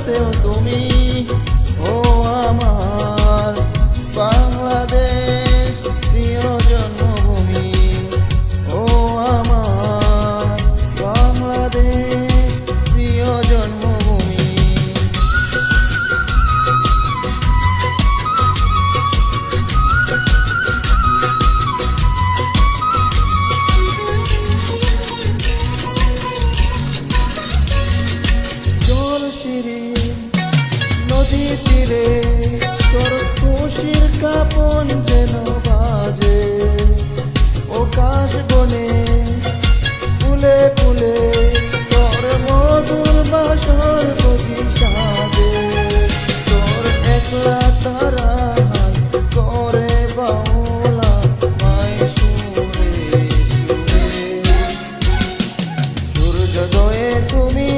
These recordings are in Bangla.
সূর্যাস্তেও তুমি, ও আমার বাংলাদেশ প্রিয় জন্মভূমি, ও আমার বাংলাদেশ প্রিয় জন্মভূমি। নদী তীরে তোর খুশির কাপন যেন বাজে, ও কাশ বনে ফুলে ফুলে তোর মধুর বাসর বুঝি সাজে, তোর একলা তারা করে বাউলা মাই সুরে সুরে। সূর্যোদয়ে তুমি,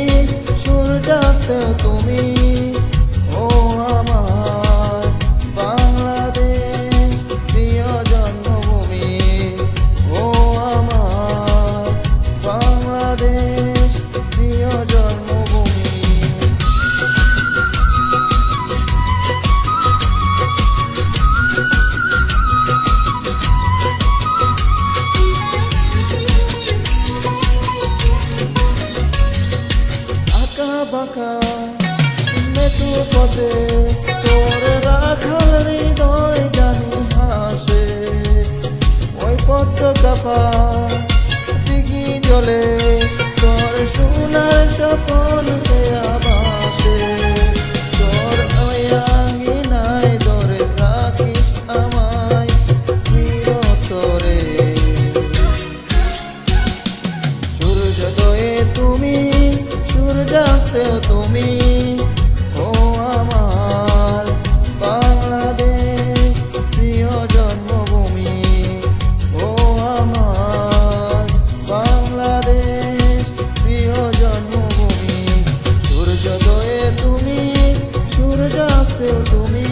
সূর্যাস্তে তুমি, ও আমার বাংলাদেশ প্রিয় জন্মভূমি, ও আমার বাংলাদেশ প্রিয় জন্মভূমি। আঁকা বাঁকা মেটু পথে তোর রাখাল হৃদয় জানি হাসে, ওই পতাকা দিঘি জলে তোর সোনার স্বপন আবাসে, তোর ওই আঙ্গিনায় ধরে রাখিস আমায় চিরতরে। সূর্যোদয়ে তুমি, সূর্যাস্তেও তুমি, ও আমার বাংলাদেশ প্রিয় জন্মভূমি, ও আমার বাংলাদেশ প্রিয় জন্মভূমি। সূর্যোদয়ে তুমি, সূর্যাস্তেও তুমি,